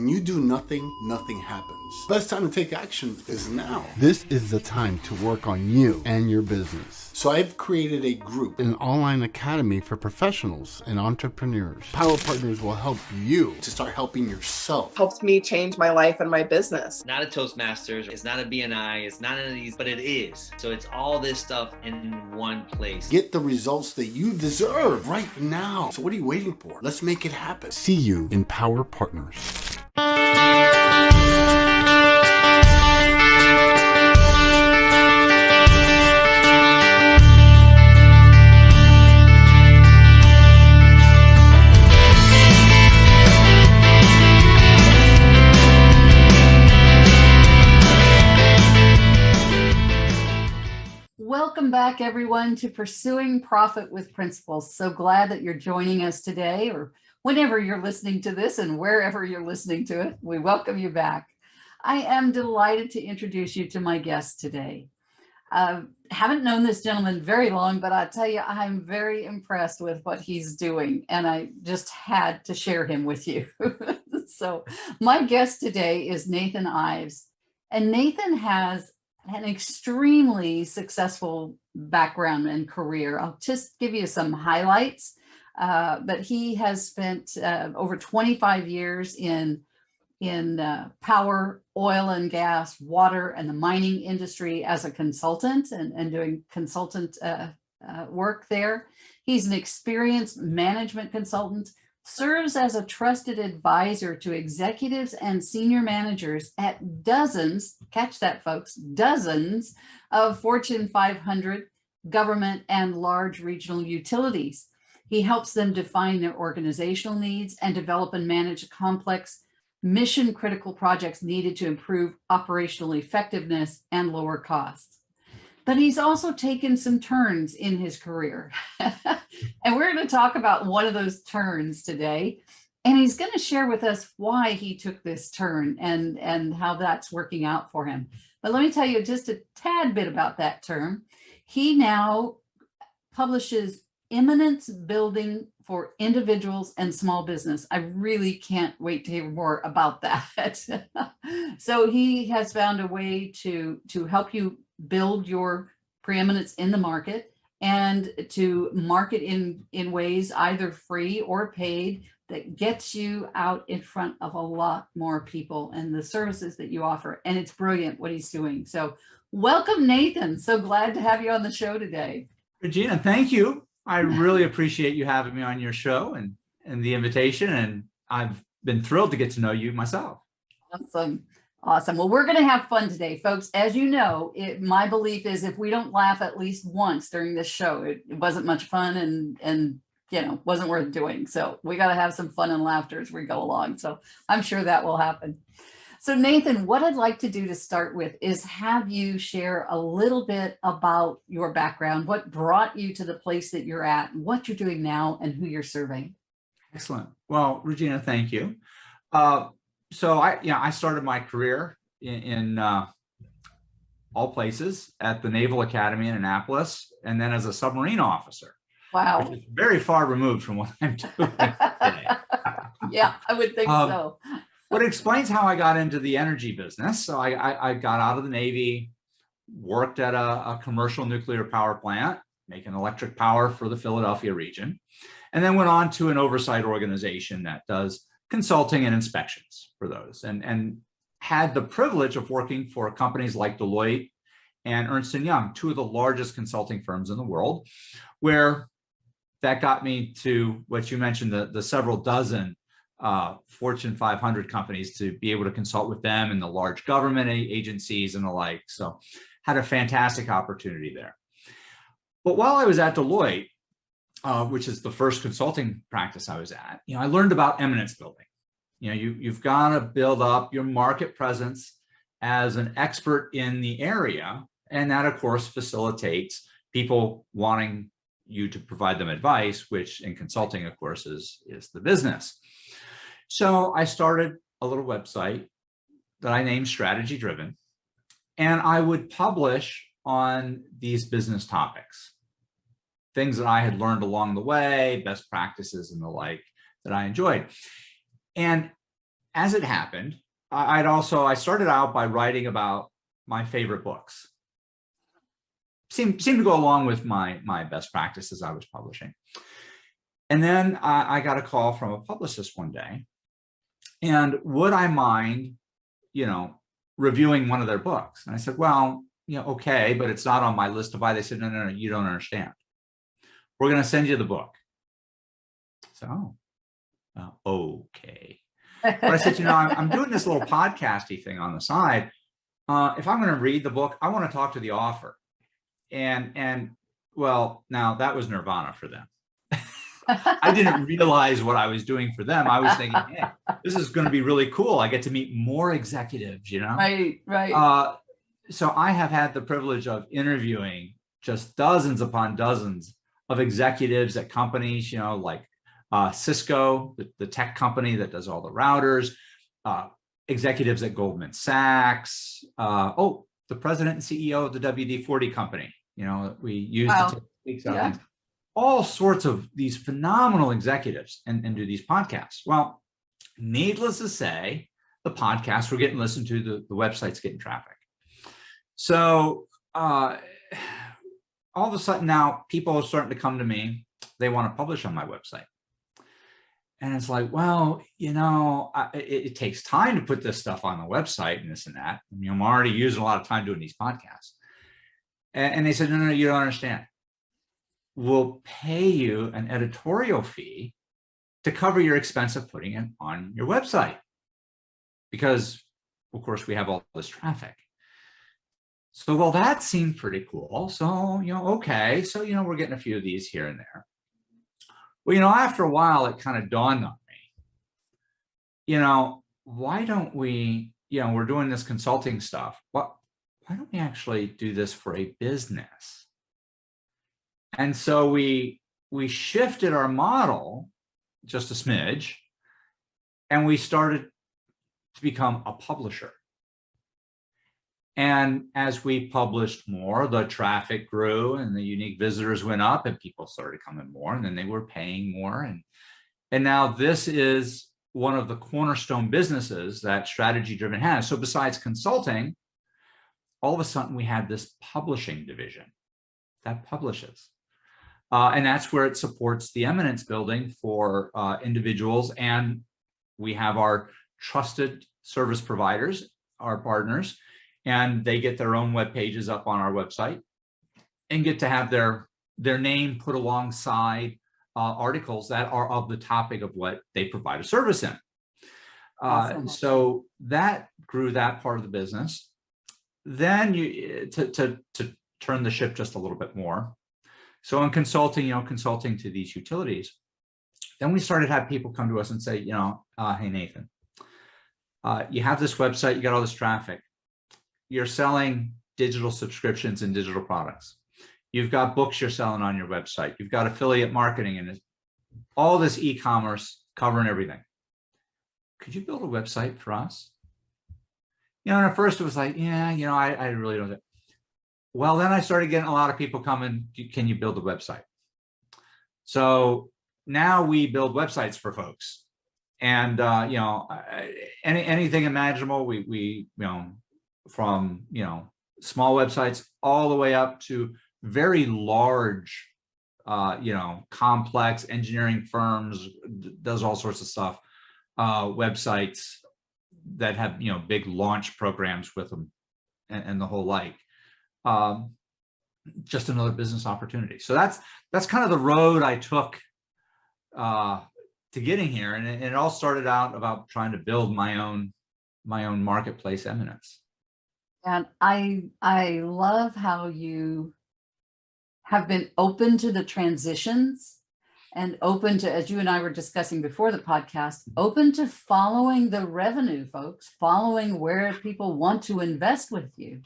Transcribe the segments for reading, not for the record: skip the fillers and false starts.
When you do nothing, nothing happens. Best time to take action is now. This is the time to work on you and your business. So I've created a group, an online academy for professionals and entrepreneurs. Power Partners will help you to start helping yourself. Helped me change my life and my business. It's not a Toastmasters, it's not a BNI, it's not any of these, but it is. So it's all this stuff in one place. Get the results that you deserve right now. So what are you waiting for? Let's make it happen. See you in Power Partners. Welcome back, everyone, to Pursuing Profit with Principles. So glad that you're joining us today, or whenever you're listening to this and wherever you're listening to it. We welcome you back. I am delighted to introduce you to my guest today. Haven't known this gentleman very long, but I tell you, I'm very impressed with what he's doing, and I just had to share him with you. So my guest today is Nathan Ives, and Nathan has an extremely successful background and career. I'll just give you some highlights, but he has spent over 25 years in power, oil and gas, water, and the mining industry as a consultant and doing consultant work there. He's an experienced management consultant, serves as a trusted advisor to executives and senior managers at dozens, catch that folks, dozens of Fortune 500 government and large regional utilities. He helps them define their organizational needs and develop and manage complex mission critical projects needed to improve operational effectiveness and lower costs. But he's also taken some turns in his career. And we're going to talk about one of those turns today. And he's going to share with us why he took this turn and how that's working out for him. But let me tell you just a tad bit about that term. He now publishes Eminence Building for individuals and small business. I really can't wait to hear more about that. So he has found a way to help you build your preeminence in the market and to market in ways either free or paid that gets you out in front of a lot more people and the services that you offer. And it's brilliant what he's doing. So welcome, Nathan. So glad to have you on the show today. Regina, thank you. I really appreciate you having me on your show and the invitation. And I've been thrilled to get to know you myself. Awesome. Well, we're going to have fun today, folks. As you know, my belief is if we don't laugh at least once during this show, it wasn't much fun and wasn't worth doing. So we got to have some fun and laughter as we go along. So I'm sure that will happen. So Nathan, what I'd like to do to start with is have you share a little bit about your background, what brought you to the place that you're at, what you're doing now, and who you're serving. Excellent. Well, Regina, thank you. So I started my career in all places at the Naval Academy in Annapolis, and then as a submarine officer. Wow. Which is very far removed from what I'm doing today. Yeah, I would think so. But it explains how I got into the energy business. So I got out of the Navy, worked at a commercial nuclear power plant, making electric power for the Philadelphia region, and then went on to an oversight organization that does consulting and inspections for those, and had the privilege of working for companies like Deloitte and Ernst & Young, two of the largest consulting firms in the world, where that got me to what you mentioned, the several dozen Fortune 500 companies, to be able to consult with them and the large government agencies and the like. So had a fantastic opportunity there. But while I was at Deloitte, which is the first consulting practice I was at, I learned about eminence building. You've got to build up your market presence as an expert in the area. And that, of course, facilitates people wanting you to provide them advice, which in consulting, of course, is the business. So I started a little website that I named Strategy Driven, and I would publish on these business topics, things that I had learned along the way, best practices and the like that I enjoyed. And as it happened, I started out by writing about my favorite books. Seemed to go along with my best practices I was publishing. And then I got a call from a publicist one day, and would I mind, reviewing one of their books? And I said, well, okay, but it's not on my list to buy. They said, no, you don't understand. We're going to send you the book. So, okay. But I said, I'm doing this little podcasty thing on the side. If I'm going to read the book, I want to talk to the author. And well, now that was nirvana for them. I didn't realize what I was doing for them. I was thinking, hey, this is going to be really cool. I get to meet more executives, Right, right. So I have had the privilege of interviewing just dozens upon dozens of executives at companies, like Cisco, the tech company that does all the routers, executives at Goldman Sachs, the president and CEO of the WD-40 company, that we use to take weeks out. Yeah. All sorts of these phenomenal executives and do these podcasts. Well, needless to say, the podcasts were getting listened to, the website's getting traffic. So all of a sudden now people are starting to come to me. They want to publish on my website. And it's like, well, it takes time to put this stuff on the website and this and that. I'm already using a lot of time doing these podcasts. And they said, no, you don't understand. We'll pay you an editorial fee to cover your expense of putting it on your website. Because, of course, we have all this traffic. So, well, that seemed pretty cool. So, okay. So, we're getting a few of these here and there. Well, after a while, it kind of dawned on me, why don't we, we're doing this consulting stuff. Why don't we actually do this for a business? And so we shifted our model just a smidge, and we started to become a publisher. And as we published more, the traffic grew and the unique visitors went up and people started coming more, and then they were paying more. And now this is one of the cornerstone businesses that Strategy Driven has. So besides consulting, all of a sudden we had this publishing division that publishes. And that's where it supports the eminence building for individuals. And we have our trusted service providers, our partners, and they get their own web pages up on our website and get to have their name put alongside articles that are of the topic of what they provide a service in. Awesome. So that grew that part of the business. Then to turn the ship just a little bit more. So in consulting, consulting to these utilities, then we started to have people come to us and say, hey, Nathan, you have this website, you got all this traffic. You're selling digital subscriptions and digital products. You've got books you're selling on your website. You've got affiliate marketing and all this e-commerce covering everything. Could you build a website for us? And at first it was like, I really don't. Well, then I started getting a lot of people coming, can you build a website? So now we build websites for folks. And, anything imaginable, we from, small websites all the way up to very large, complex engineering firms, does all sorts of stuff, websites that have, big launch programs with them and the whole like. Just another business opportunity. So that's kind of the road I took to getting here, and it all started out about trying to build my own marketplace eminence. And I love how you have been open to the transitions and open to, as you and I were discussing before the podcast, open to following the revenue, folks, following where people want to invest with you.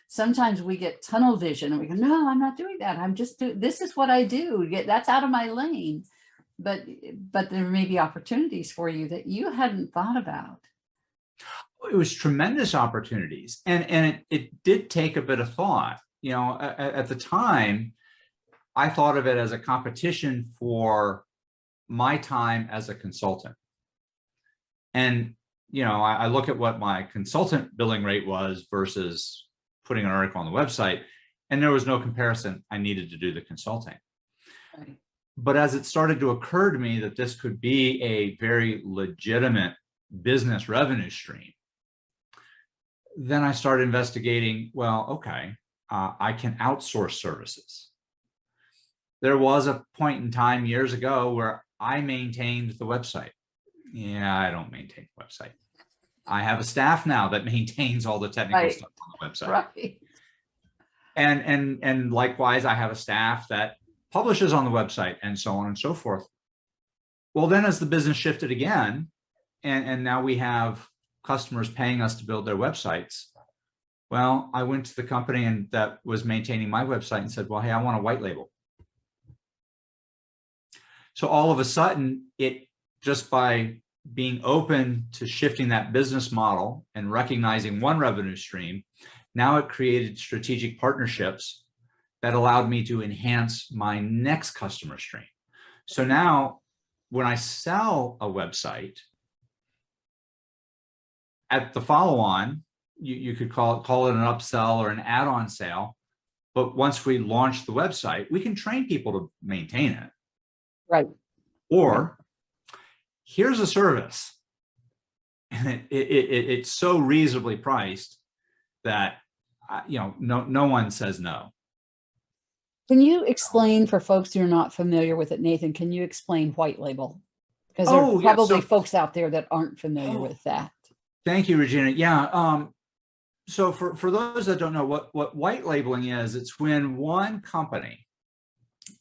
Sometimes we get tunnel vision and we go, no, I'm not doing that. I'm just doing, this is what I do. That's out of my lane. But there may be opportunities for you that you hadn't thought about. It was tremendous opportunities. And it did take a bit of thought. At the time, I thought of it as a competition for my time as a consultant. And I look at what my consultant billing rate was versus putting an article on the website, and there was no comparison. I needed to do the consulting. Right. But as it started to occur to me that this could be a very legitimate business revenue stream, then I started investigating, well, okay, I can outsource services. There was a point in time years ago where I maintained the website. Yeah, I don't maintain the website. I have a staff now that maintains all the technical stuff on the website. Right. And likewise, I have a staff that publishes on the website and so on and so forth. Well, then as the business shifted again, and now we have customers paying us to build their websites. Well, I went to the company that was maintaining my website and said, well, hey, I want a white label. So all of a sudden, it just by being open to shifting that business model and recognizing one revenue stream, now it created strategic partnerships that allowed me to enhance my next customer stream. So now when I sell a website, at the follow-on, you could call it an upsell or an add-on sale. But once we launch the website, we can train people to maintain it. Right. Or here's a service, and it's so reasonably priced that no one says no. Can you explain for folks who are not familiar with it, Nathan? Can you explain white label? Because there are probably folks out there that aren't familiar with that. Thank you, Regina. Yeah. So for those that don't know what white labeling is, it's when one company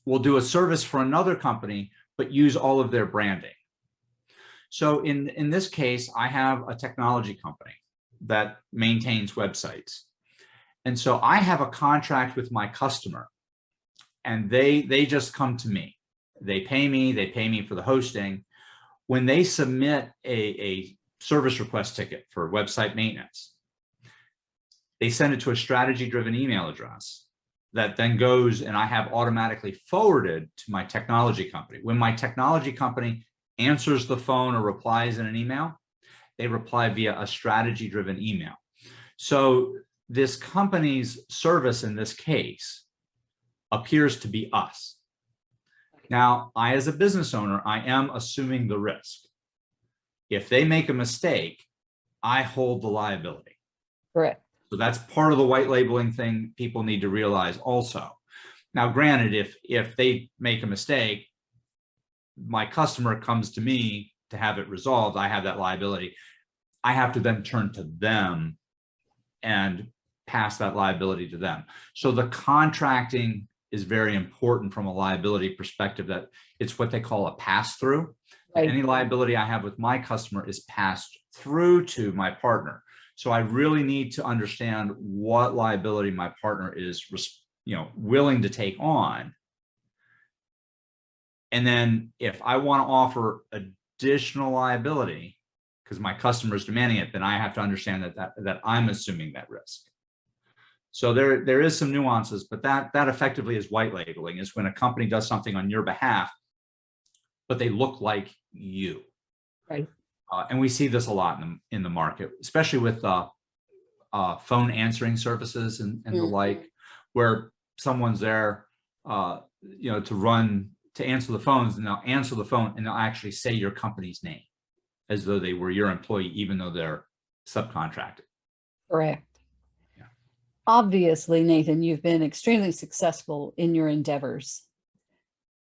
will do a service for another company, but use all of their branding. So in this case, I have a technology company that maintains websites. And so I have a contract with my customer, and they just come to me. They pay me for the hosting. When they submit a service request ticket for website maintenance, they send it to a strategy-driven email address that then goes and I have automatically forwarded to my technology company. When my technology company answers the phone or replies in an email, they reply via a strategy-driven email. So this company's service in this case appears to be us. Now, I, as a business owner, I am assuming the risk. If they make a mistake, I hold the liability. Correct. So that's part of the white labeling thing people need to realize also. Now, granted, if they make a mistake, my customer comes to me to have it resolved, I have that liability. I have to then turn to them and pass that liability to them. So the contracting is very important from a liability perspective, that it's what they call a pass-through. Right. Any liability I have with my customer is passed through to my partner. So I really need to understand what liability my partner is, willing to take on. And then if I want to offer additional liability because my customer is demanding it, then I have to understand that I'm assuming that risk. So there is some nuances, but that effectively is white labeling, is when a company does something on your behalf, but they look like you. Right. And we see this a lot in the market, especially with phone answering services and the like, where someone's there, to answer the phones, and they'll answer the phone and they'll actually say your company's name as though they were your employee, even though they're subcontracted. Correct. Yeah. Obviously, Nathan, you've been extremely successful in your endeavors.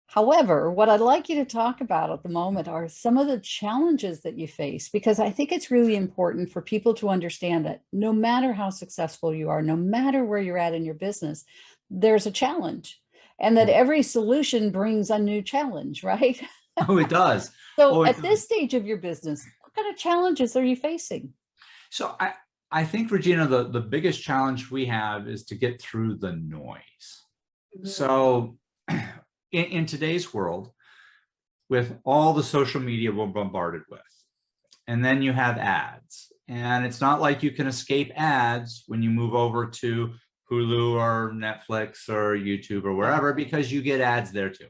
However, what I'd like you to talk about at the moment are some of the challenges that you face, because I think it's really important for people to understand that no matter how successful you are, no matter where you're at in your business, there's a challenge, and that every solution brings a new challenge, right? Oh, it does. So at this stage of your business, what kind of challenges are you facing? So I think, Regina, the biggest challenge we have is to get through the noise. So in today's world, with all the social media we're bombarded with, and then you have ads, and it's not like you can escape ads when you move over to Hulu or Netflix or YouTube or wherever, because you get ads there too.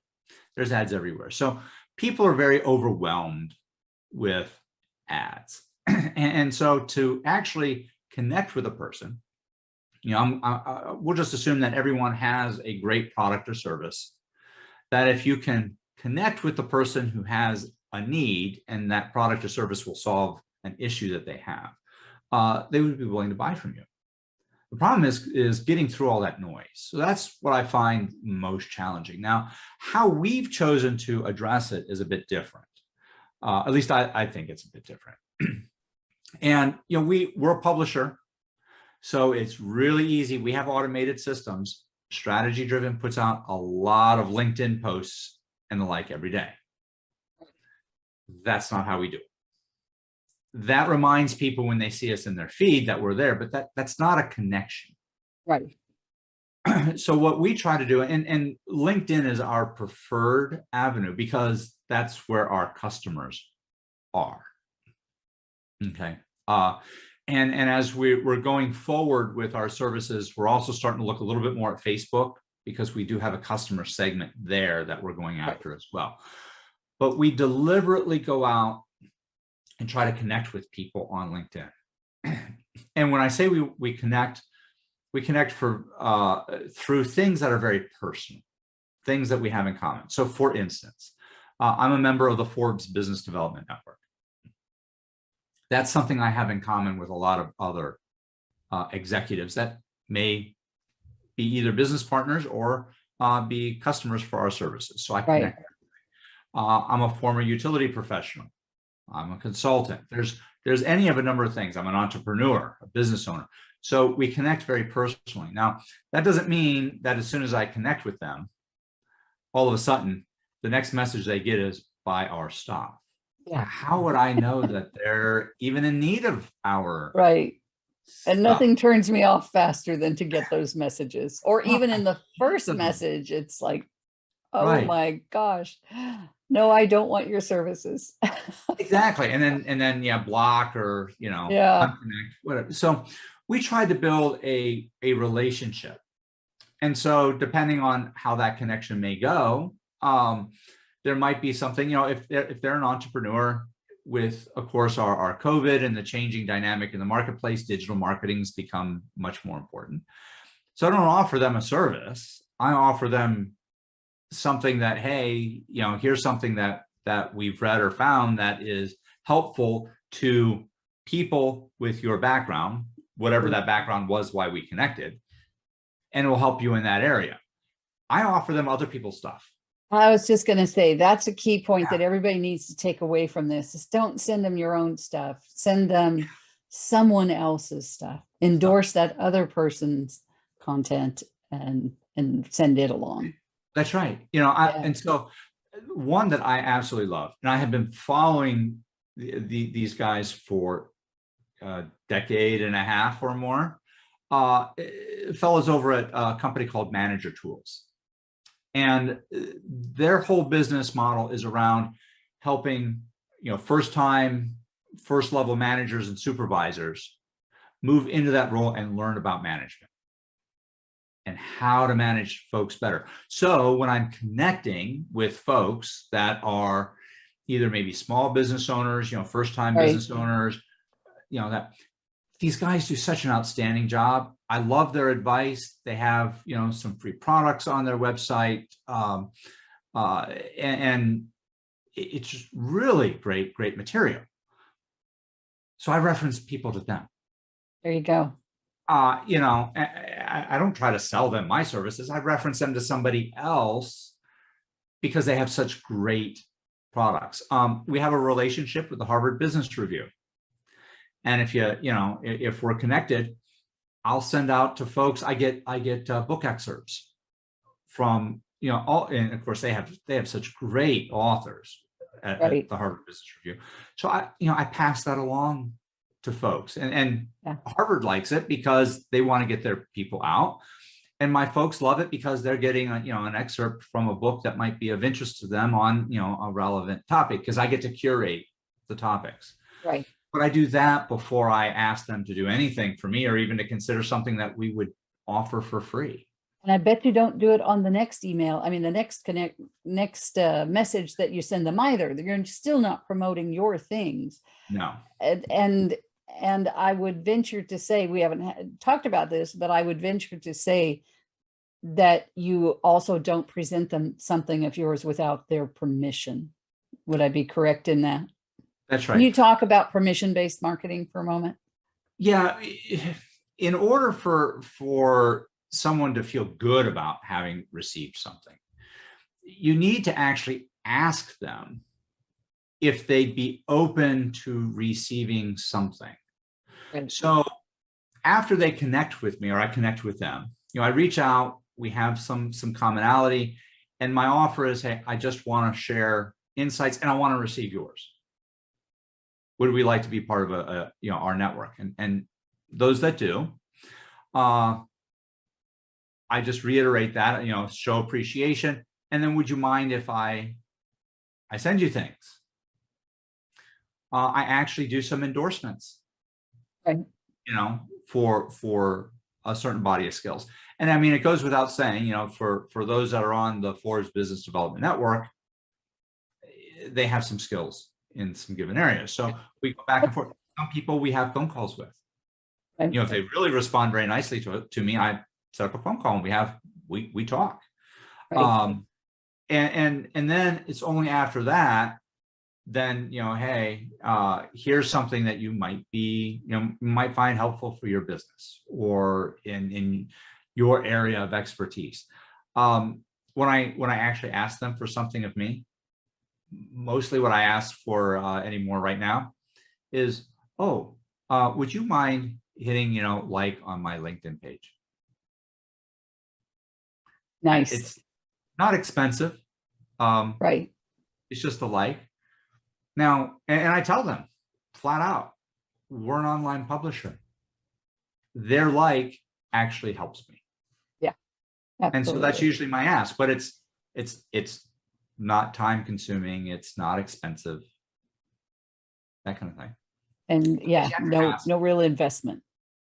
There's ads everywhere. So people are very overwhelmed with ads. And so to actually connect with a person, we'll just assume that everyone has a great product or service, that if you can connect with the person who has a need and that product or service will solve an issue that they have, they would be willing to buy from you. The problem is getting through all that noise. So that's what I find most challenging. Now, how we've chosen to address it is a bit different. At least I think it's a bit different. And we're a publisher, so it's really easy. We have automated systems. Strategy Driven puts out a lot of LinkedIn posts and the like every day. That's not how we do it. That reminds people when they see us in their feed that we're there, but that's not a connection. Right. So what we try to do, and LinkedIn is our preferred avenue because that's where our customers are. Okay. And as we're going forward with our services, we're also starting to look a little bit more at Facebook because we do have a customer segment there that we're going after as well. But we deliberately go out and try to connect with people on LinkedIn. And when I say we connect for through things that are very personal, things that we have in common. So for instance, I'm a member of the Forbes Business Development Network. That's something I have in common with a lot of other executives that may be either business partners or be customers for our services. So I connect. Right. I'm a former utility professional. I'm a consultant. There's any of a number of things. I'm an entrepreneur, a business owner. So we connect very personally. Now, that doesn't mean that as soon as I connect with them, all of a sudden, the next message they get is buy our stuff. Yeah. How would I know that they're even in need of our Right. stuff? And nothing turns me off faster than to get those messages. Or even in the first message, it's like, oh Right. my gosh. No, I don't want your services. Exactly. And then block or unconnect, whatever. So we tried to build a relationship. And so depending on how that connection may go, there might be something, if they're an entrepreneur with, of course, our COVID and the changing dynamic in the marketplace, digital marketing's become much more important. So I don't offer them a service. I offer them something that, hey, here's something that we've read or found that is helpful to people with your background, whatever that background was, why we connected, and it will help you in that area. I offer them other people's stuff. I was just going to say, that's a key point that everybody needs to take away from this is don't send them your own stuff. Send them someone else's stuff. Endorse that other person's content and send it along. That's right. And so one that I absolutely love, and I have been following these guys for a decade and a half or more, fellows over at a company called Manager Tools. And their whole business model is around helping, first level managers and supervisors move into that role and learn about management and how to manage folks better. So when I'm connecting with folks that are either maybe small business owners, first-time business owners, that these guys do such an outstanding job. I love their advice. They have, some free products on their website. And it's just really great material. So I reference people to them. There you go. I don't try to sell them my services. I reference them to somebody else because they have such great products. We have a relationship with the Harvard Business Review. And if we're connected, I'll send out to folks. I get book excerpts from, and of course they have such great authors at the Harvard Business Review. So I pass that along to folks, and Harvard likes it because they want to get their people out, and my folks love it because they're getting an excerpt from a book that might be of interest to them on a relevant topic, because I get to curate the topics. Right. But I do that before I ask them to do anything for me or even to consider something that we would offer for free. And I bet you don't do it on the next email. I mean, the next message that you send them either. You're still not promoting your things. No. And I would venture to say, we haven't talked about this, but I would venture to say that you also don't present them something of yours without their permission. Would I be correct in that? That's right. Can you talk about permission-based marketing for a moment? Yeah. In order for someone to feel good about having received something, you need to actually ask them if they'd be open to receiving something. Right. So after they connect with me or I connect with them, I reach out, we have some commonality, and my offer is, hey, I just want to share insights and I want to receive yours. Would we like to be part of our network? And those that do, I just reiterate that, show appreciation. And then would you mind if I send you things? I actually do some endorsements, Right. For a certain body of skills. And I mean, it goes without saying, for those that are on the Forbes Business Development Network, they have some skills in some given areas. So we go back and forth. Some people we have phone calls with. Right. If they really respond very nicely to me, I set up a phone call and we talk. Right. And then it's only after that, then, hey, here's something that you might find helpful for your business or in your area of expertise. When I actually ask them for something of me, mostly what I ask for anymore right now is, would you mind hitting, like on my LinkedIn page? Nice. It's not expensive. Right. It's just a like. Now, and I tell them flat out, we're an online publisher. Their like actually helps me. Yeah. Absolutely. And so that's usually my ask, but it's not time consuming. It's not expensive, that kind of thing. And no real investment.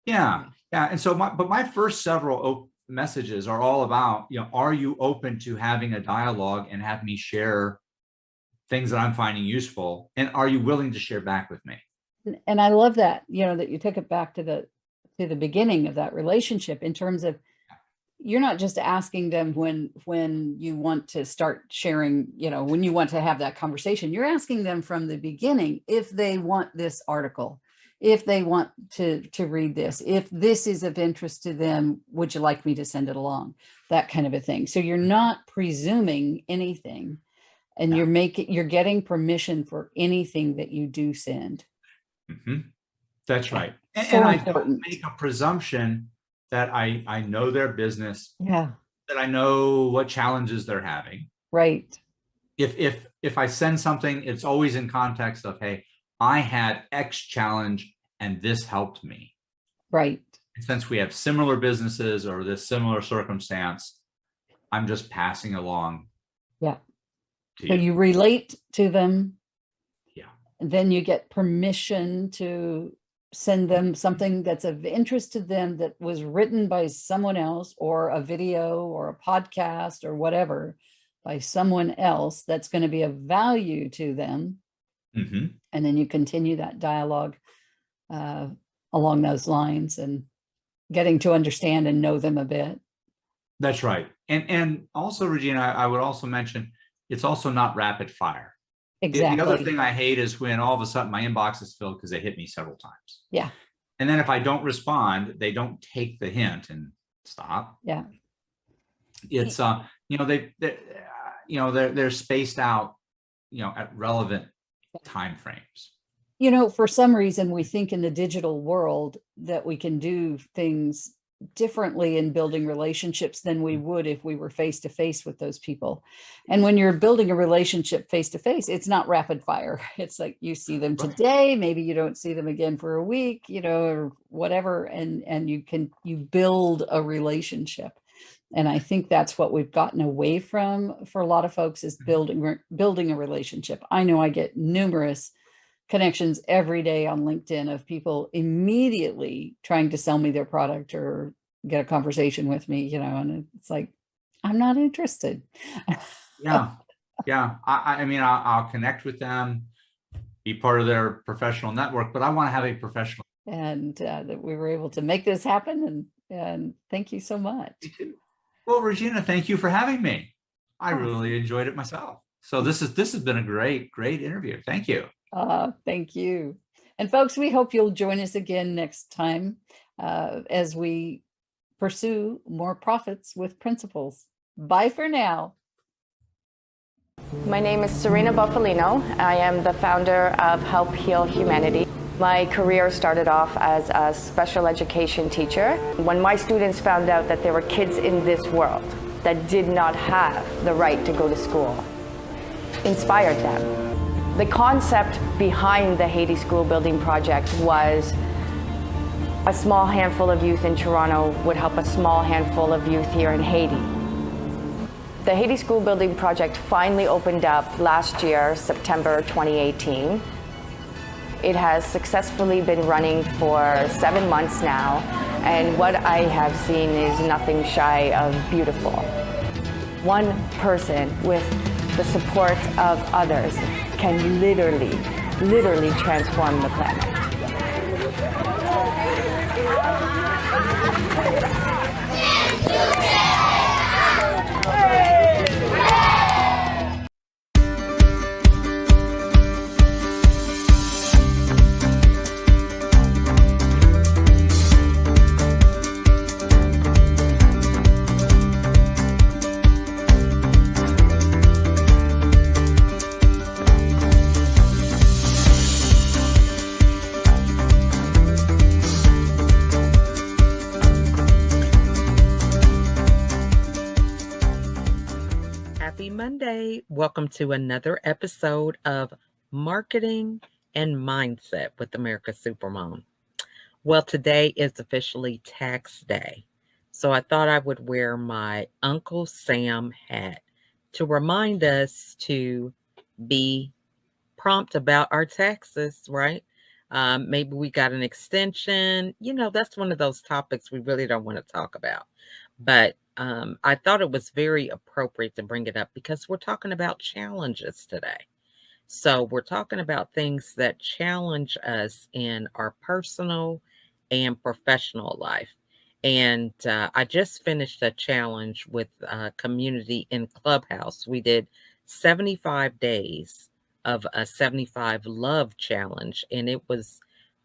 Yeah. And so my first several messages are all about, are you open to having a dialogue and have me share things that I'm finding useful, and are you willing to share back with me? And I love that, that you took it back to the beginning of that relationship in terms of, you're not just asking them when you want to start sharing, when you want to have that conversation, you're asking them from the beginning if they want this article, if they want to read this, if this is of interest to them, would you like me to send it along? That kind of a thing. So you're not presuming anything, and you're getting permission for anything that you do send. Mm-hmm. That's right. So and I important. don't make a presumption that I know their business, Yeah. that I know what challenges they're having. Right. If I send something, it's always in context of, hey, I had X challenge and this helped me. Right. And since we have similar businesses or this similar circumstance, I'm just passing along. Yeah. So you relate to them. Yeah. And then you get permission to send them something that's of interest to them that was written by someone else, or a video or a podcast or whatever by someone else that's going to be of value to them. Mm-hmm. And then you continue that dialogue along those lines and getting to understand and know them a bit. That's right. And also, Regina, I would also mention, it's also not rapid fire. Exactly. The other thing I hate is when all of a sudden my inbox is filled because they hit me several times. Yeah. And then if I don't respond, they don't take the hint and stop. Yeah. It's they're spaced out, at relevant time frames. For some reason, we think in the digital world that we can do things differently in building relationships than we would if we were face to face with those people. And when you're building a relationship face to face, it's not rapid fire. It's like you see them today, maybe you don't see them again for a week, or whatever, and you build a relationship. And I think that's what we've gotten away from for a lot of folks, is building a relationship. I know I get numerous connections every day on LinkedIn of people immediately trying to sell me their product or get a conversation with me, and it's like, I'm not interested. Yeah. I mean, I'll connect with them, be part of their professional network, but I want to have a professional. And that we were able to make this happen. And thank you so much. Well, Regina, thank you for having me. I Awesome. really enjoyed it myself. So this has been a great interview. Thank you. Thank you. And folks, we hope you'll join us again next time as we pursue more profits with principles. Bye for now. My name is Serena Buffalino. I am the founder of Help Heal Humanity. My career started off as a special education teacher. When my students found out that there were kids in this world that did not have the right to go to school, inspired them. The concept behind the Haiti School Building Project was a small handful of youth in Toronto would help a small handful of youth here in Haiti. The Haiti School Building Project finally opened up last year, September 2018. It has successfully been running for 7 months now, and what I have seen is nothing shy of beautiful. One person with the support of others can literally transform the planet. Monday. Welcome to another episode of Marketing and Mindset with America's Supermom. Well, today is officially tax day, so I thought I would wear my Uncle Sam hat to remind us to be prompt about our taxes, right? Maybe we got an extension. That's one of those topics we really don't want to talk about. But I thought it was very appropriate to bring it up because we're talking about challenges today. So we're talking about things that challenge us in our personal and professional life. And I just finished a challenge with a community in Clubhouse. We did 75 days of a 75 love challenge. And it was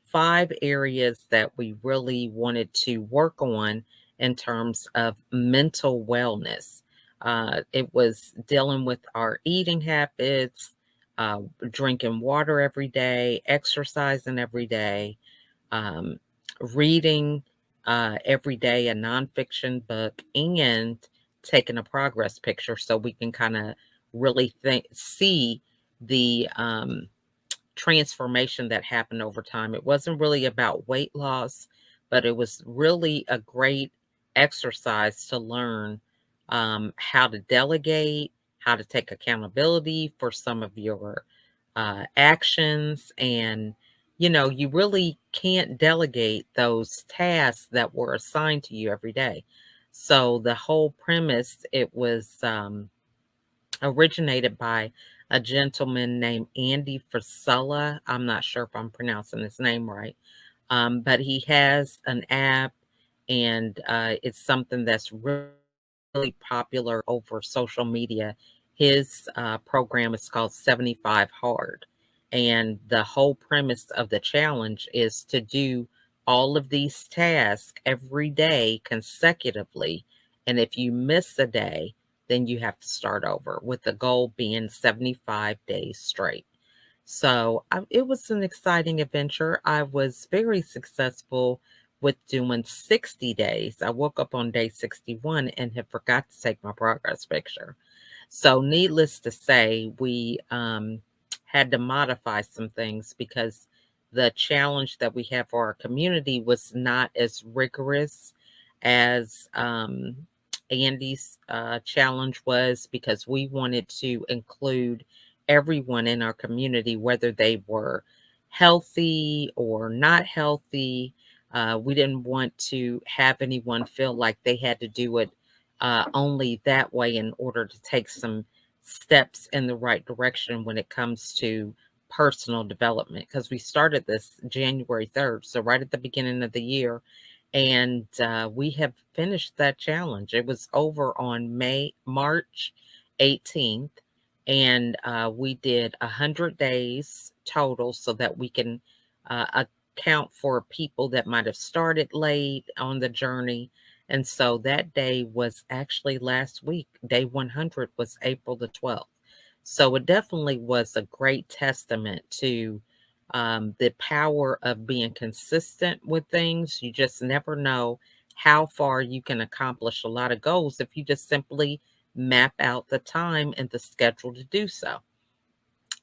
5 areas that we really wanted to work on in terms of mental wellness. It was dealing with our eating habits, drinking water every day, exercising every day, reading every day a nonfiction book, and taking a progress picture so we can kind of really see the transformation that happened over time. It wasn't really about weight loss, but it was really a great exercise to learn how to delegate, how to take accountability for some of your actions. And, you really can't delegate those tasks that were assigned to you every day. So the whole premise, it was originated by a gentleman named Andy Frisella. I'm not sure if I'm pronouncing his name right. But he has an app, and it's something that's really popular over social media. His program is called 75 Hard. And the whole premise of the challenge is to do all of these tasks every day consecutively. And if you miss a day, then you have to start over, with the goal being 75 days straight. So it was an exciting adventure. I was very successful with doing 60 days. I woke up on day 61 and had forgot to take my progress picture. So needless to say, we had to modify some things because the challenge that we have for our community was not as rigorous as Andy's challenge was, because we wanted to include everyone in our community, whether they were healthy or not healthy, We didn't want to have anyone feel like they had to do it only that way in order to take some steps in the right direction when it comes to personal development, because we started this January 3rd, so right at the beginning of the year, and we have finished that challenge. It was over on March 18th, and we did 100 days total so that we can account for people that might have started late on the journey. And so that day was actually last week. Day 100 was April the 12th. So it definitely was a great testament to the power of being consistent with things. You just never know how far you can accomplish a lot of goals if you just simply map out the time and the schedule to do so.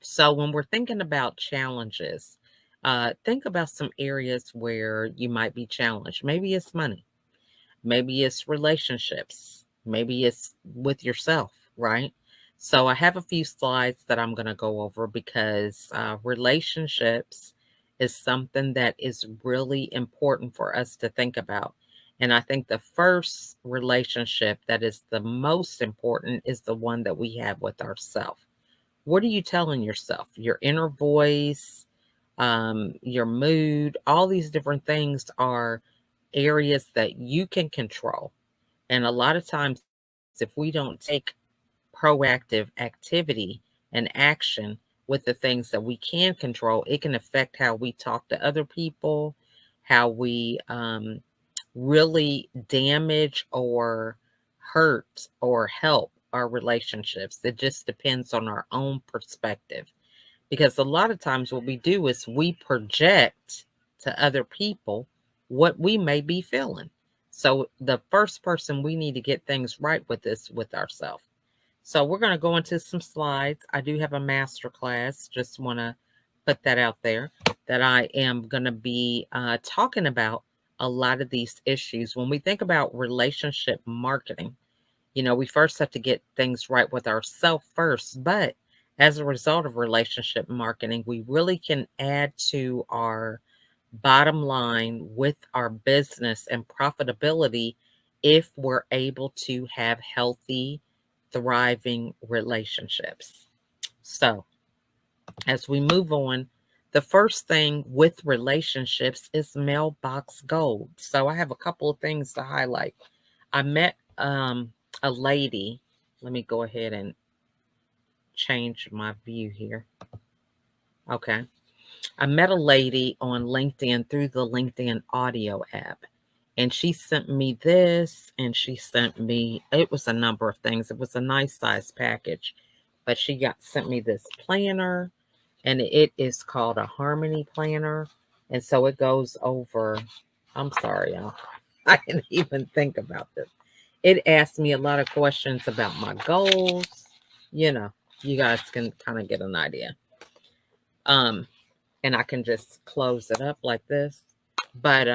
So when we're thinking about challenges, think about some areas where you might be challenged. Maybe it's money. Maybe it's relationships. Maybe it's with yourself, right? So I have a few slides that I'm going to go over because relationships is something that is really important for us to think about. And I think the first relationship that is the most important is the one that we have with ourselves. What are you telling yourself? Your inner voice, your mood, all these different things are areas that you can control. And a lot of times, if we don't take proactive activity and action with the things that we can control, it can affect how we talk to other people, how we really damage or hurt or help our relationships. It just depends on our own perspective. Because a lot of times what we do is we project to other people what we may be feeling. So the first person we need to get things right with is with ourselves. So we're going to go into some slides. I do have a master class. Just want to put that out there that I am going to be talking about a lot of these issues. When we think about relationship marketing, we first have to get things right with ourselves first. But as a result of relationship marketing, we really can add to our bottom line with our business and profitability if we're able to have healthy, thriving relationships. So as we move on, the first thing with relationships is mailbox gold. So I have a couple of things to highlight. I met a lady. Let me go ahead and change my view here. Okay. I met a lady on LinkedIn through the LinkedIn audio app, and she sent me this, and she sent me, it was a number of things. It was a nice size package, but she sent me this planner, and it is called a Harmony Planner. And so it goes over, I'm sorry, I didn't even think about this. It asked me a lot of questions about my goals. You guys can kind of get an idea. And I can just close it up like this. But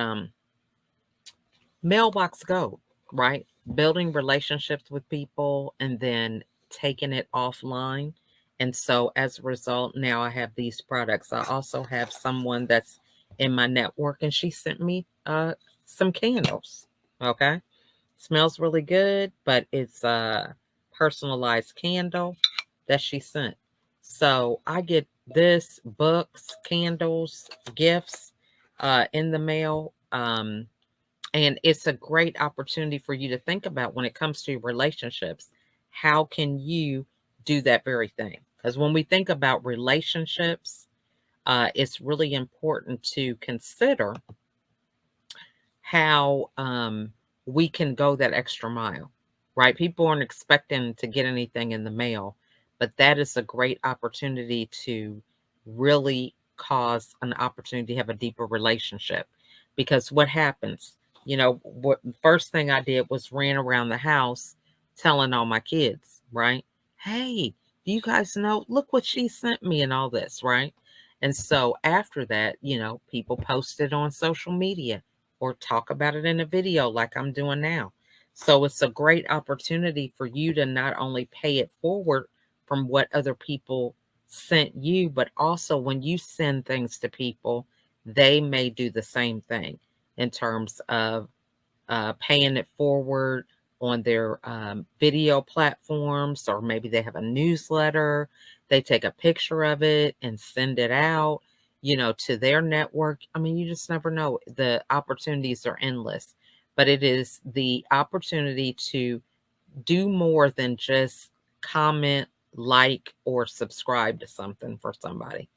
mailbox gold, right? Building relationships with people and then taking it offline. And so as a result, now I have these products. I also have someone that's in my network, and she sent me some candles. Okay. Smells really good, but it's a personalized candle that she sent. So I get this, books, candles, gifts in the mail. And it's a great opportunity for you to think about when it comes to relationships. How can you do that very thing? Because when we think about relationships, it's really important to consider how we can go that extra mile, right? People aren't expecting to get anything in the mail, but that is a great opportunity to really cause an opportunity to have a deeper relationship. Because what happens, what first thing I did was ran around the house telling all my kids, right? Hey, do you guys know, look what she sent me and all this, right? And so after that, people posted on social media or talk about it in a video like I'm doing now. So it's a great opportunity for you to not only pay it forward from what other people sent you, but also when you send things to people, they may do the same thing. in terms of paying it forward on their video platforms, or maybe they have a newsletter. They take a picture of it and send it out, to their network. I mean, you just never know. The opportunities are endless, but it is the opportunity to do more than just comment, like, or subscribe to something for somebody,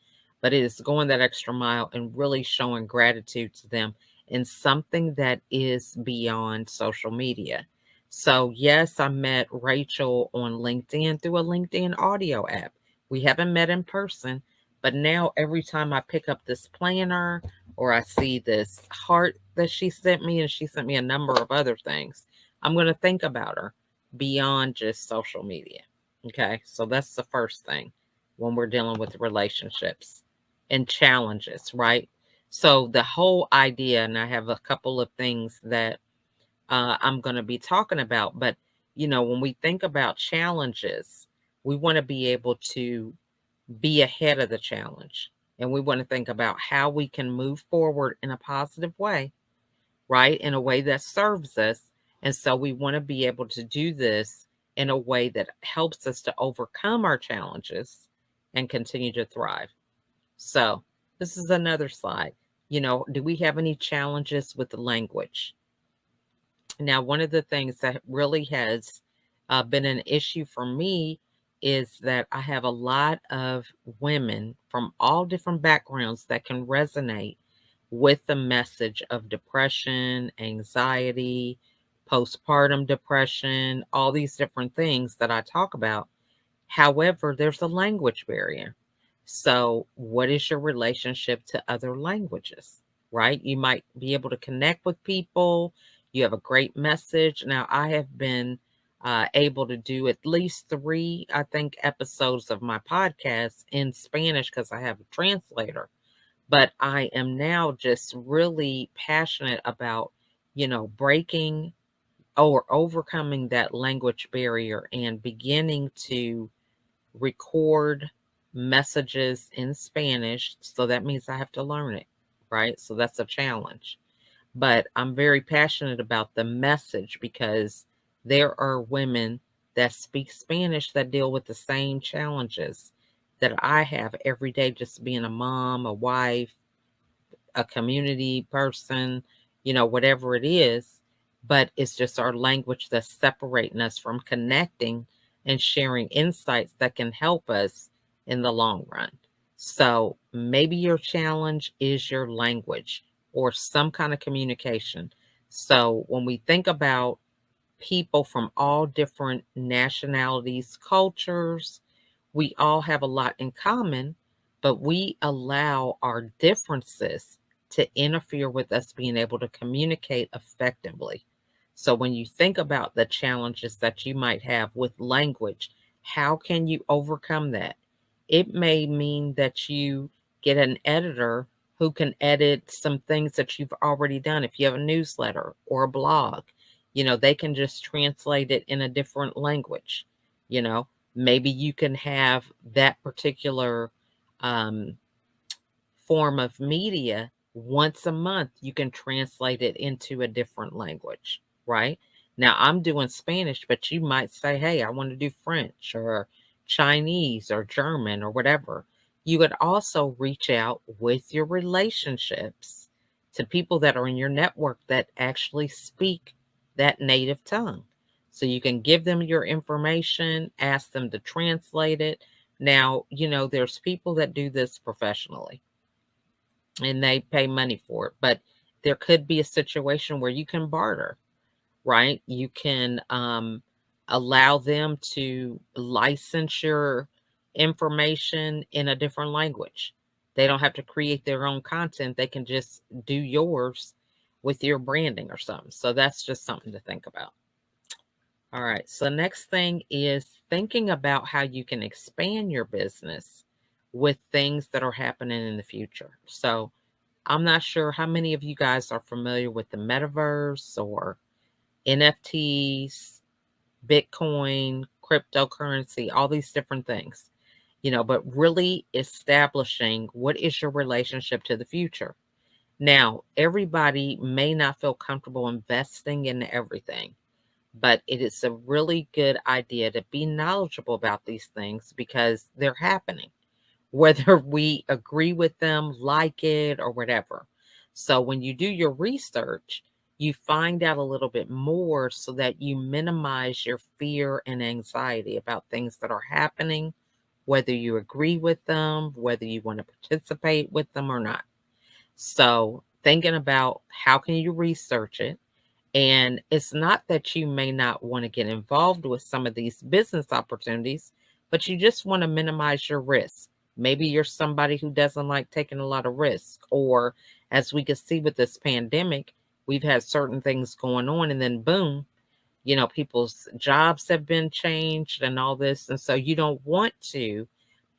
but it is going that extra mile and really showing gratitude to them in something that is beyond social media. So, yes, I met Rachel on LinkedIn through a LinkedIn audio app. We haven't met in person, but now every time I pick up this planner or I see this heart that she sent me, and she sent me a number of other things, I'm going to think about her beyond just social media. Okay, so that's the first thing when we're dealing with relationships and challenges, right? So the whole idea, and I have a couple of things that I'm going to be talking about, but when we think about challenges, we want to be able to be ahead of the challenge, and we want to think about how we can move forward in a positive way, right? In a way that serves us. And so we want to be able to do this in a way that helps us to overcome our challenges and continue to thrive. So this is another slide. Do we have any challenges with the language? Now, one of the things that really has been an issue for me is that I have a lot of women from all different backgrounds that can resonate with the message of depression, anxiety, postpartum depression, all these different things that I talk about. However, there's a language barrier. So, what is your relationship to other languages, right? You might be able to connect with people. You have a great message. Now, I have been able to do at least 3, I think, episodes of my podcast in Spanish because I have a translator. But I am now just really passionate about, breaking or overcoming that language barrier and beginning to record messages in Spanish. So that means I have to learn it, right? So that's a challenge. But I'm very passionate about the message because there are women that speak Spanish that deal with the same challenges that I have every day, just being a mom, a wife, a community person, whatever it is. But it's just our language that's separating us from connecting and sharing insights that can help us in the long run. So maybe your challenge is your language or some kind of communication. So when we think about people from all different nationalities, cultures, we all have a lot in common, but we allow our differences to interfere with us being able to communicate effectively. So when you think about the challenges that you might have with language, how can you overcome that? It may mean that you get an editor who can edit some things that you've already done. If you have a newsletter or a blog, they can just translate it in a different language. Maybe you can have that particular form of media once a month. You can translate it into a different language, right? Now I'm doing Spanish, but you might say, hey, I want to do French or Chinese or German or whatever. You could also reach out with your relationships to people that are in your network that actually speak that native tongue. So you can give them your information, ask them to translate it. Now, there's people that do this professionally and they pay money for it, but there could be a situation where you can barter, right? You can allow them to license your information in a different language. They don't have to create their own content. They can just do yours with your branding or something. So that's just something to think about. All right. So next thing is thinking about how you can expand your business with things that are happening in the future. So I'm not sure how many of you guys are familiar with the metaverse or NFTs, Bitcoin, cryptocurrency, all these different things, but really establishing what is your relationship to the future. Now, everybody may not feel comfortable investing in everything, but it is a really good idea to be knowledgeable about these things because they're happening, whether we agree with them, like it, or whatever. So when you do your research, you find out a little bit more so that you minimize your fear and anxiety about things that are happening, whether you agree with them, whether you want to participate with them or not. So thinking about how can you research it? And it's not that you may not want to get involved with some of these business opportunities, but you just want to minimize your risk. Maybe you're somebody who doesn't like taking a lot of risk, or as we can see with this pandemic, we've had certain things going on and then boom, people's jobs have been changed and all this. And so you don't want to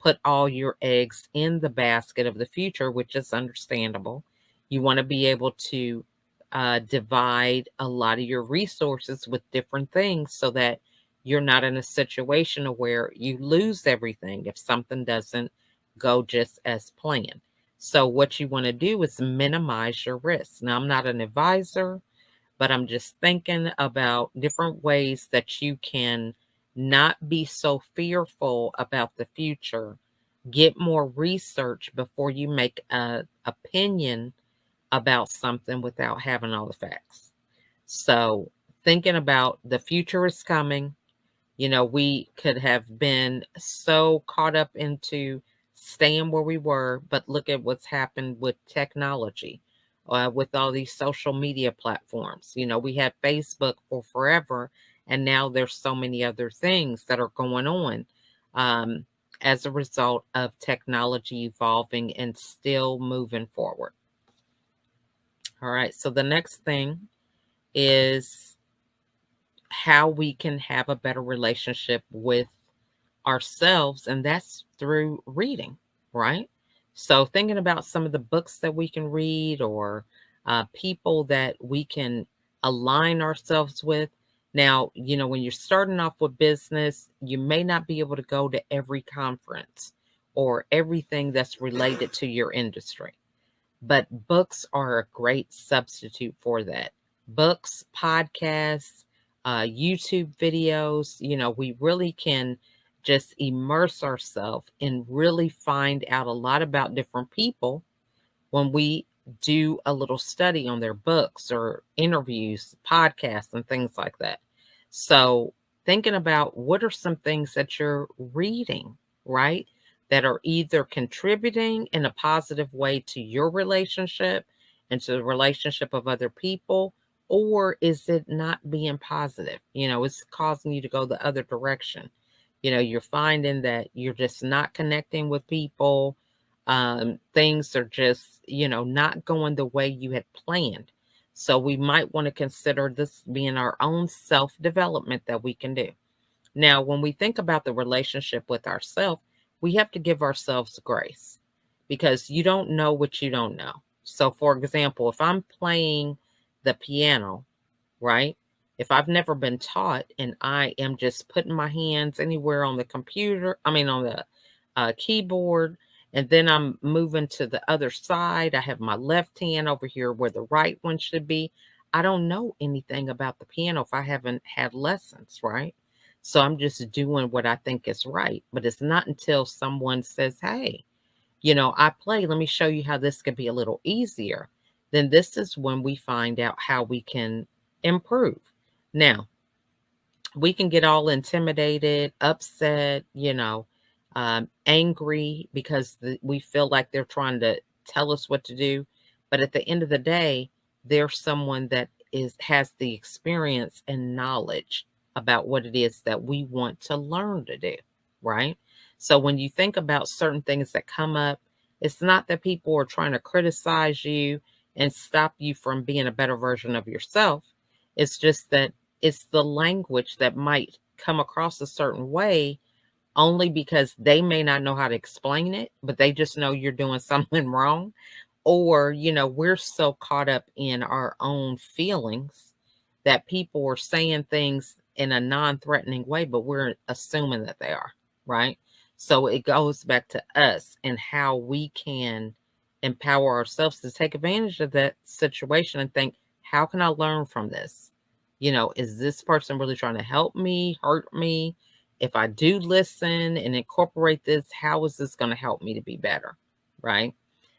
put all your eggs in the basket of the future, which is understandable. You want to be able to divide a lot of your resources with different things so that you're not in a situation where you lose everything if something doesn't go just as planned. So what you want to do is minimize your risk. Now, I'm not an advisor, but I'm just thinking about different ways that you can not be so fearful about the future. Get more research before you make an opinion about something without having all the facts. So, thinking about the future is coming. We could have been so caught up into staying where we were, but look at what's happened with technology, with all these social media platforms. We had Facebook for forever, and now there's so many other things that are going on um, as a result of technology evolving and still moving forward. All right, so the next thing is how we can have a better relationship with ourselves, and that's through reading, right? So thinking about some of the books that we can read, or people that we can align ourselves with. Now, when you're starting off with business, you may not be able to go to every conference or everything that's related to your industry, but books are a great substitute for that. Books, podcasts, YouTube videos, we really can just immerse ourselves and really find out a lot about different people when we do a little study on their books or interviews, podcasts, and things like that. So, thinking about what are some things that you're reading, right? That are either contributing in a positive way to your relationship and to the relationship of other people, or is it not being positive? It's causing you to go the other direction. You're finding that you're just not connecting with people. Things are just, not going the way you had planned. So we might want to consider this being our own self-development that we can do. Now, when we think about the relationship with ourselves, we have to give ourselves grace because you don't know what you don't know. So, for example, if I'm playing the piano, right? If I've never been taught and I am just putting my hands anywhere on the computer, on the keyboard, and then I'm moving to the other side, I have my left hand over here where the right one should be. I don't know anything about the piano if I haven't had lessons, right? So I'm just doing what I think is right. But it's not until someone says, hey, I play, let me show you how this could be a little easier. Then this is when we find out how we can improve. Now, we can get all intimidated, upset, angry because we feel like they're trying to tell us what to do. But at the end of the day, there's someone that has the experience and knowledge about what it is that we want to learn to do, right? So when you think about certain things that come up, it's not that people are trying to criticize you and stop you from being a better version of yourself. It's just that it's the language that might come across a certain way only because they may not know how to explain it, but they just know you're doing something wrong. Or, we're so caught up in our own feelings that people are saying things in a non-threatening way, but we're assuming that they are, right? So it goes back to us and how we can empower ourselves to take advantage of that situation and think, how can I learn from this? You know, is this person really trying to help me, hurt me? If I do listen and incorporate this, how is this going to help me to be better? Right?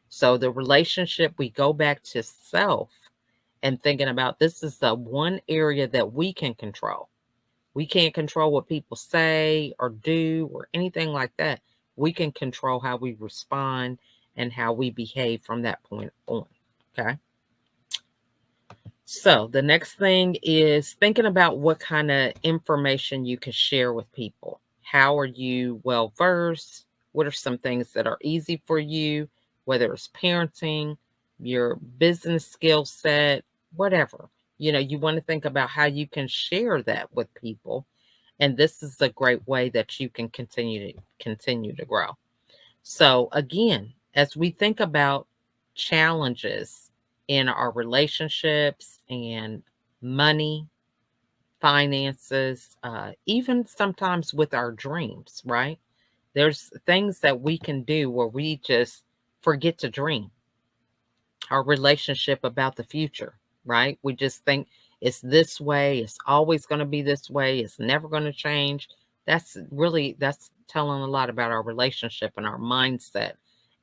So the relationship, we go back to self and thinking about, this is the one area that we can control. We can't control what people say or do or anything like that. We can control how we respond and how we behave from that point on. Okay. So the next thing is thinking about what kind of information you can share with people. How are you well versed? What are some things that are easy for you, whether it's parenting, your business skill set, whatever. You know, you want to think about how you can share that with people. And this is a great way that you can continue to grow. So again, as we think about challenges in our relationships and money, finances, even sometimes with our dreams, right? There's things that we can do where we just forget to dream. Our relationship about the future, right? We just think it's this way. It's always going to be this way. It's never going to change. That's telling a lot about our relationship and our mindset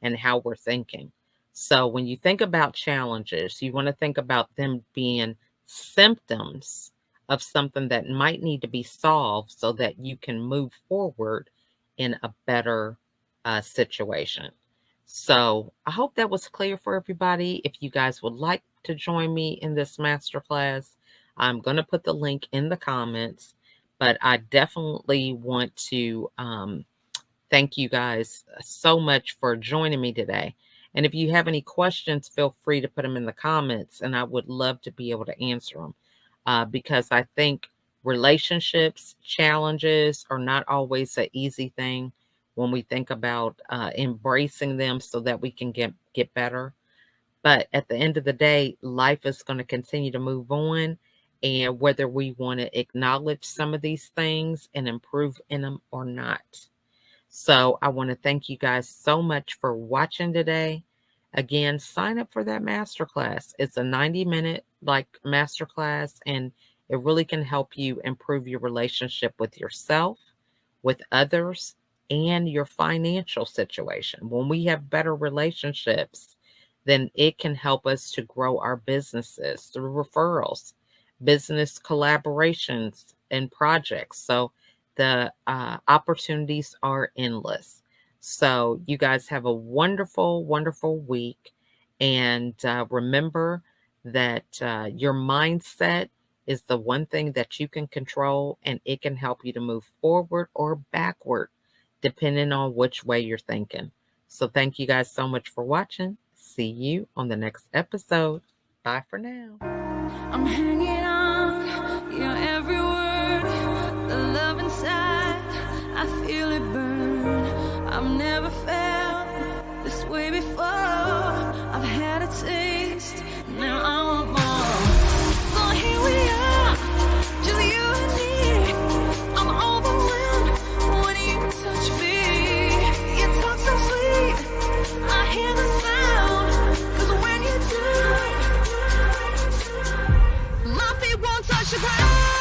and how we're thinking. So when you think about challenges, you want to think about them being symptoms of something that might need to be solved so that you can move forward in a better situation. So I hope that was clear for everybody. If you guys would like to join me in this masterclass, I'm going to put the link in the comments, but I definitely want to thank you guys so much for joining me today. And if you have any questions, feel free to put them in the comments, and I would love to be able to answer them because I think relationships, challenges are not always an easy thing when we think about embracing them so that we can get better. But at the end of the day, life is going to continue to move on. And whether we want to acknowledge some of these things and improve in them or not. So I want to thank you guys so much for watching today. Again, sign up for that masterclass. It's a 90-minute masterclass, and it really can help you improve your relationship with yourself, with others, and your financial situation. When we have better relationships, then it can help us to grow our businesses through referrals, business collaborations, and projects. So the opportunities are endless. So you guys have a wonderful, wonderful week. And remember that your mindset is the one thing that you can control, and it can help you to move forward or backward, depending on which way you're thinking. So thank you guys so much for watching. See you on the next episode. Bye for now. I'm hanging on your every word. The love inside, I feel it burn. I've never felt this way before. I've had a taste, now I want more. So here we are, just you and me. I'm overwhelmed when you touch me. You talk so sweet, I hear the sound. 'Cause when you do, my feet won't touch the ground.